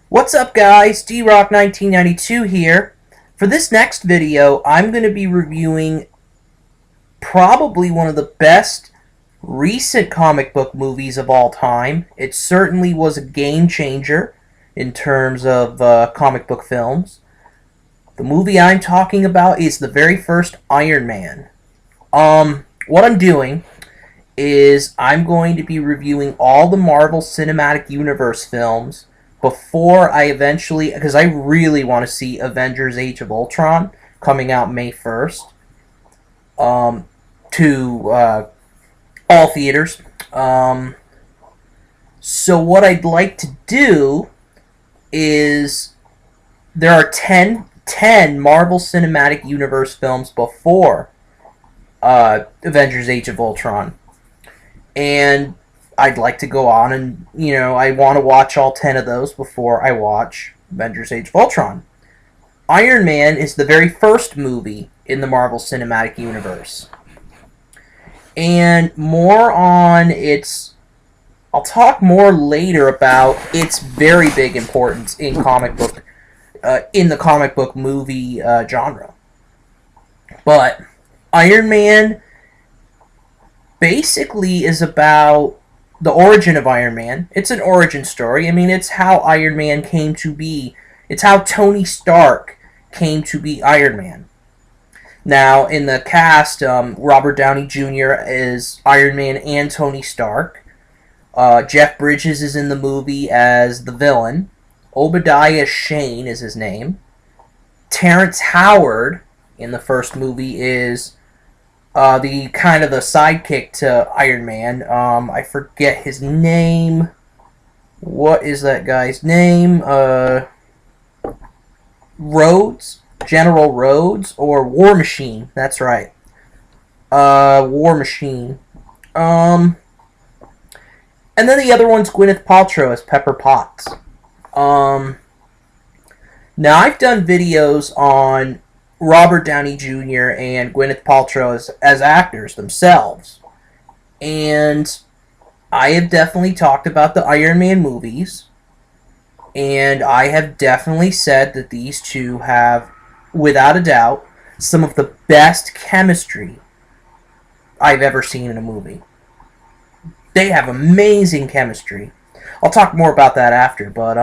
What's up, guys? D-Rock1992 here. For this next video, I'm going to be reviewing probably one of the best recent comic book movies of all time. It certainly was a game changer in terms of comic book films. The movie I'm talking about is the very first Iron Man. What I'm doing is I'm going to be reviewing all the Marvel Cinematic Universe films before I eventually, because I really want to see Avengers Age of Ultron coming out May 1st, to all theaters. So what I'd like to do is there are 10 Marvel Cinematic Universe films before Avengers Age of Ultron. And I'd like to go on and, I want to watch all 10 of those before I watch Avengers Age of Ultron. Iron Man is the very first movie in the Marvel Cinematic Universe. And more on its... I'll talk more later about its very big importance in the comic book movie genre. But Iron Man basically is about the origin of Iron Man. It's an origin story. I mean, it's how Iron Man came to be. It's how Tony Stark came to be Iron Man. Now, in the cast, Robert Downey Jr. is Iron Man and Tony Stark. Jeff Bridges is in the movie as the villain. Obadiah Shane is his name. Terrance Howard in the first movie is the kind of the sidekick to Iron Man. I forget his name. What is that guy's name? Rhodes? General Rhodes? Or War Machine. That's right. War Machine. And then the other one's Gwyneth Paltrow as Pepper Potts. Now, I've done videos on Robert Downey Jr. and Gwyneth Paltrow as actors themselves. And I have definitely talked about the Iron Man movies. And I have definitely said that these two have, without a doubt, some of the best chemistry I've ever seen in a movie. They have amazing chemistry. I'll talk more about that after, but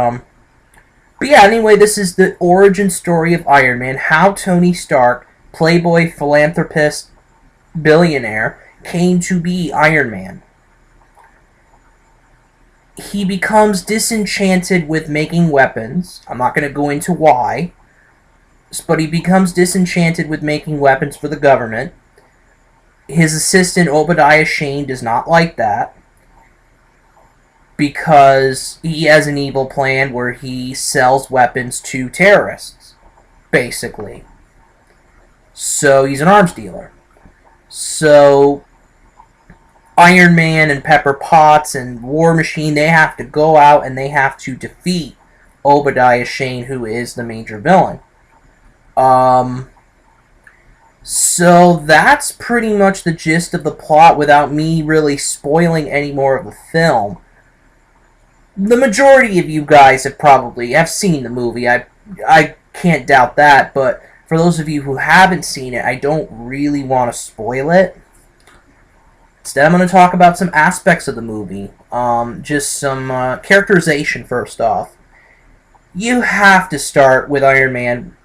yeah, anyway, this is the origin story of Iron Man, how Tony Stark, playboy, philanthropist, billionaire, came to be Iron Man. He becomes disenchanted with making weapons. I'm not going to go into why, but he becomes disenchanted with making weapons for the government. His assistant, Obadiah Shane, does not like that, because he has an evil plan where he sells weapons to terrorists, basically. So he's an arms dealer. So Iron Man and Pepper Potts and War Machine, they have to go out and they have to defeat Obadiah Shane, who is the major villain. So that's pretty much the gist of the plot without me really spoiling any more of the film. The majority of you guys have seen the movie. I can't doubt that, but for those of you who haven't seen it, I don't really want to spoil it. Instead, I'm going to talk about some aspects of the movie. Just some characterization first off. You have to start with Iron Man.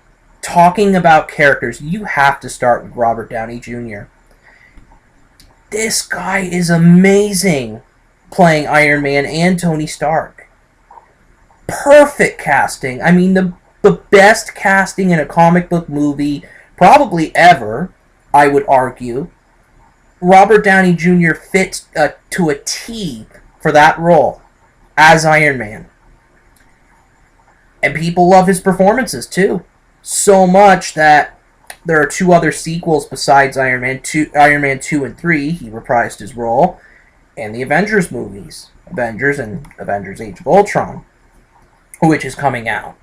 Talking about characters, you have to start with Robert Downey Jr. This guy is amazing playing Iron Man and Tony Stark. Perfect casting. I mean, the best casting in a comic book movie probably ever, I would argue. Robert Downey Jr. fits to a T for that role as Iron Man. And people love his performances, too. So much that there are 2 other sequels besides Iron Man 2 and 3. He reprised his role. And the Avengers movies. Avengers and Avengers Age of Ultron, which is coming out.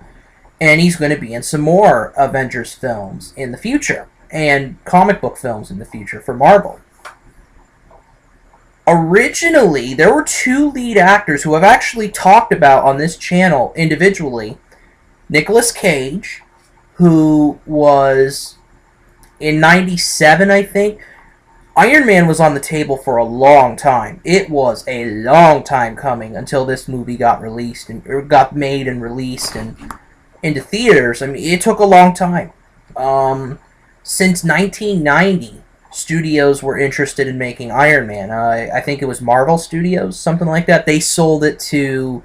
And he's going to be in some more Avengers films in the future. And comic book films in the future for Marvel. Originally, there were two lead actors who I've actually talked about on this channel individually. Nicolas Cage, who was in 97, I think. Iron Man was on the table for a long time. It was a long time coming until this movie got released or got made and released and into theaters. I mean, it took a long time. Since 1990, studios were interested in making Iron Man. I think it was Marvel Studios, something like that. They sold it to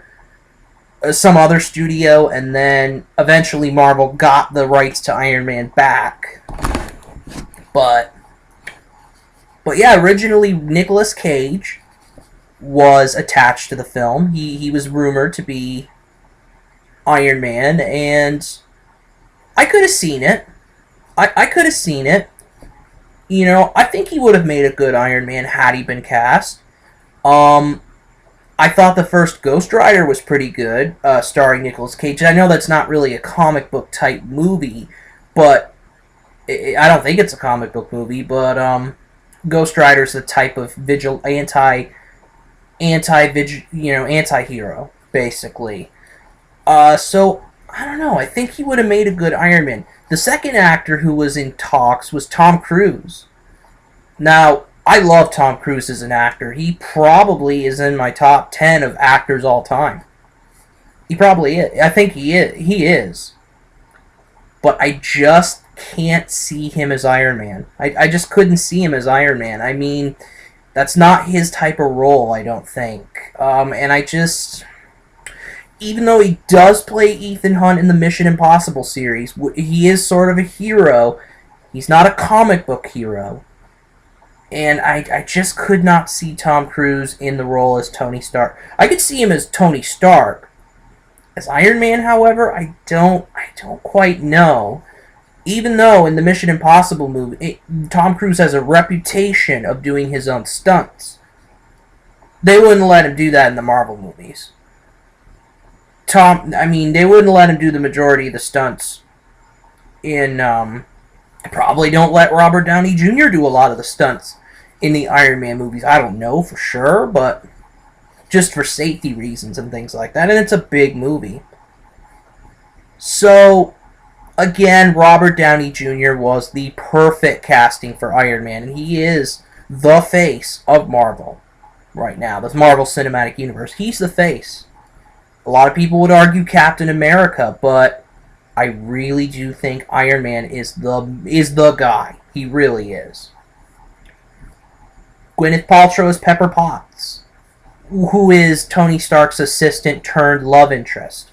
some other studio, and then eventually Marvel got the rights to Iron Man back. But yeah, originally Nicolas Cage was attached to the film. He was rumored to be Iron Man, and I could have seen it. I could have seen it. You know, I think he would have made a good Iron Man had he been cast. I thought the first Ghost Rider was pretty good, starring Nicolas Cage. I know that's not really a comic book type movie, but I don't think it's a comic book movie. But Ghost Rider's the type of anti-hero basically. So I don't know. I think he would have made a good Iron Man. The second actor who was in talks was Tom Cruise. Now, I love Tom Cruise as an actor. He probably is in my top 10 of actors all time. He probably is. I think he is. But I just can't see him as Iron Man. I just couldn't see him as Iron Man. I mean, that's not his type of role, I don't think. And I just... Even though he does play Ethan Hunt in the Mission Impossible series, he is sort of a hero. He's not a comic book hero. And I just could not see Tom Cruise in the role as Tony Stark. I could see him as Tony Stark. As Iron Man, however, I don't quite know. Even though in the Mission Impossible movie, Tom Cruise has a reputation of doing his own stunts. They wouldn't let him do that in the Marvel movies. They wouldn't let him do the majority of the stunts in, probably don't let Robert Downey Jr. do a lot of the stunts in the Iron Man movies. I don't know for sure, but just for safety reasons and things like that. And it's a big movie. So, again, Robert Downey Jr. was the perfect casting for Iron Man, and he is the face of Marvel right now, the Marvel Cinematic Universe. He's the face. A lot of people would argue Captain America, but I really do think Iron Man is the guy. He really is. Gwyneth Paltrow is Pepper Potts, who is Tony Stark's assistant turned love interest.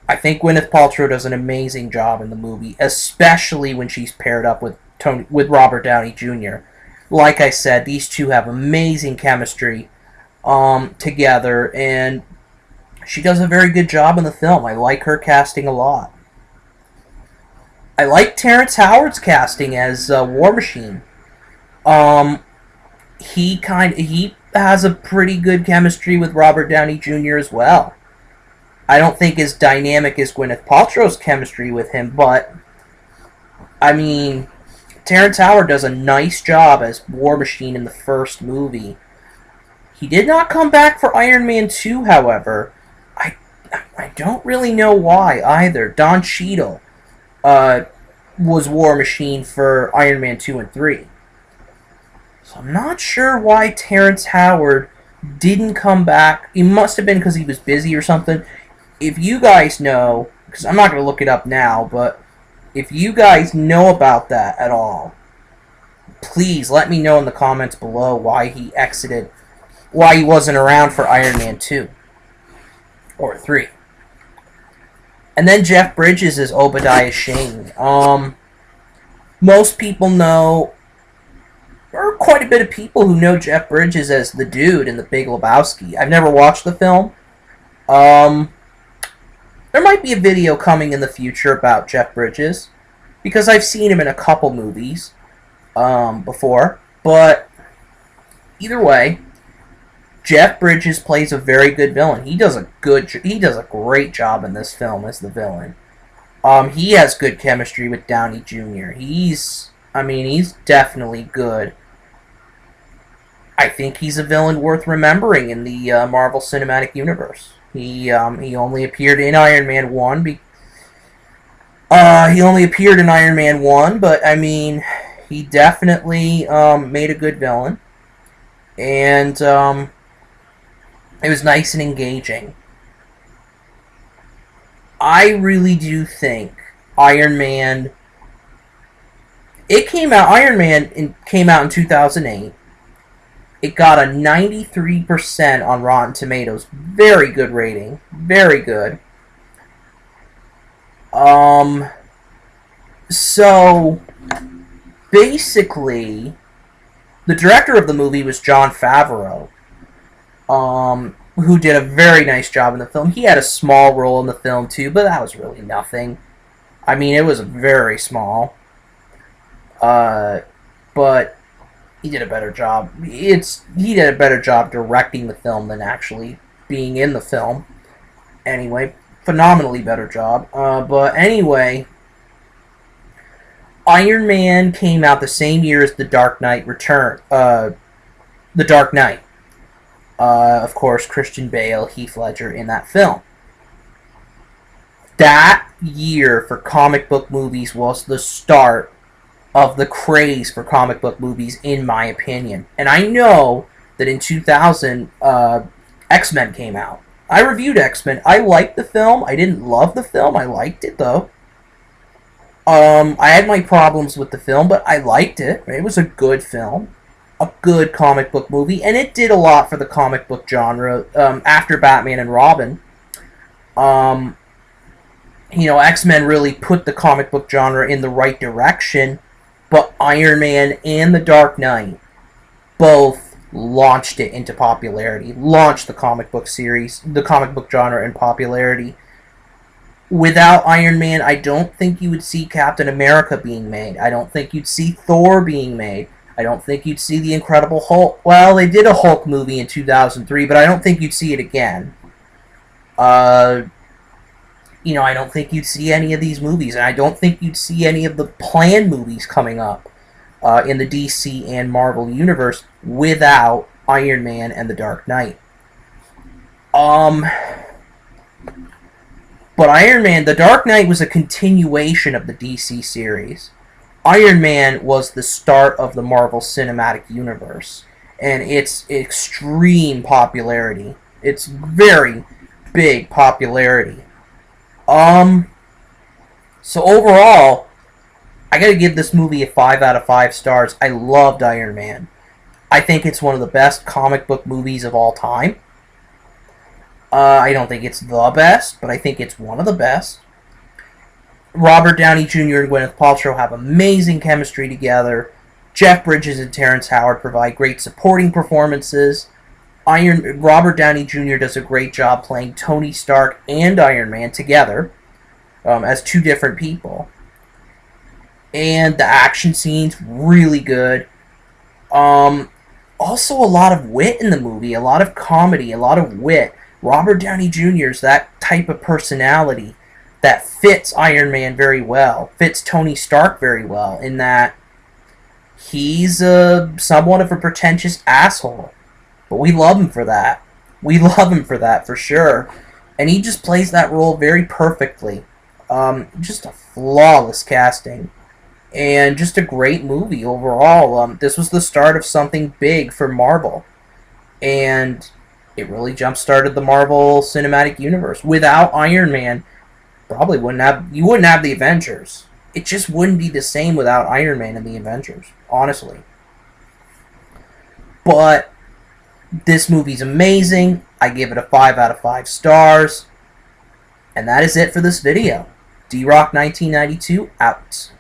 I think Gwyneth Paltrow does an amazing job in the movie, especially when she's paired up with Robert Downey Jr. Like I said, these two have amazing chemistry together, and she does a very good job in the film. I like her casting a lot. I like Terrance Howard's casting as War Machine. He has a pretty good chemistry with Robert Downey Jr. as well. I don't think as dynamic as Gwyneth Paltrow's chemistry with him, but I mean, Terrance Howard does a nice job as War Machine in the first movie. He did not come back for Iron Man 2, however. I don't really know why either. Don Cheadle was War Machine for Iron Man 2 and 3. So I'm not sure why Terrance Howard didn't come back. It must have been because he was busy or something. If you guys know, because I'm not going to look it up now, but if you guys know about that at all, please let me know in the comments below why he exited, why he wasn't around for Iron Man 2 or 3. And then Jeff Bridges is Obadiah Shane. Most people know, or quite a bit of people who know Jeff Bridges as the dude in The Big Lebowski. I've never watched the film. There might be a video coming in the future about Jeff Bridges, because I've seen him in a couple movies before. But either way, Jeff Bridges plays a very good villain. He does a great job in this film as the villain. He has good chemistry with Downey Jr. He's definitely good I think he's a villain worth remembering in the Marvel Cinematic Universe. He only appeared in Iron Man 1. He only appeared in Iron Man 1, but I mean, he definitely made a good villain. And it was nice and engaging. I really do think Iron Man. Iron Man came out in 2008. It got a 93% on Rotten Tomatoes. Very good rating. Very good. So, basically, the director of the movie was Jon Favreau, who did a very nice job in the film. He had a small role in the film, too, but that was really nothing. I mean, it was very small. But he did a better job. He did a better job directing the film than actually being in the film. Anyway, phenomenally better job. But anyway, Iron Man came out the same year as The Dark Knight Return. The Dark Knight. Of course, Christian Bale, Heath Ledger in that film. That year for comic book movies was the start of the craze for comic book movies, in my opinion. And I know that in 2000, X-Men came out. I reviewed X-Men. I liked the film. I didn't love the film. I liked it, though. I had my problems with the film, but I liked it. It was a good film. A good comic book movie. And it did a lot for the comic book genre after Batman and Robin. X-Men really put the comic book genre in the right direction. But Iron Man and The Dark Knight both launched it into popularity. Launched the comic book series, the comic book genre in popularity. Without Iron Man, I don't think you would see Captain America being made. I don't think you'd see Thor being made. I don't think you'd see The Incredible Hulk. Well, they did a Hulk movie in 2003, but I don't think you'd see it again. I don't think you'd see any of these movies, and I don't think you'd see any of the planned movies coming up in the DC and Marvel universe without Iron Man and The Dark Knight. But Iron Man, The Dark Knight was a continuation of the DC series. Iron Man was the start of the Marvel Cinematic Universe, and its extreme popularity. It's very big popularity. So overall, I gotta give this movie a 5 out of 5 stars. I loved Iron Man. I think it's one of the best comic book movies of all time. I don't think it's the best, but I think it's one of the best. Robert Downey Jr. and Gwyneth Paltrow have amazing chemistry together. Jeff Bridges and Terrance Howard provide great supporting performances. Robert Downey Jr. does a great job playing Tony Stark and Iron Man together as two different people. And the action scenes, really good. Also a lot of wit in the movie, a lot of comedy, a lot of wit. Robert Downey Jr. is that type of personality that fits Iron Man very well, fits Tony Stark very well, in that he's somewhat of a pretentious asshole. But we love him for that. We love him for that, for sure. And he just plays that role very perfectly. Just a flawless casting. And just a great movie overall. This was the start of something big for Marvel. And it really jump-started the Marvel Cinematic Universe. Without Iron Man, you wouldn't have the Avengers. It just wouldn't be the same without Iron Man and the Avengers, honestly. But this movie's amazing. I give it a 5 out of 5 stars. And that is it for this video. D-Rock 1992 out.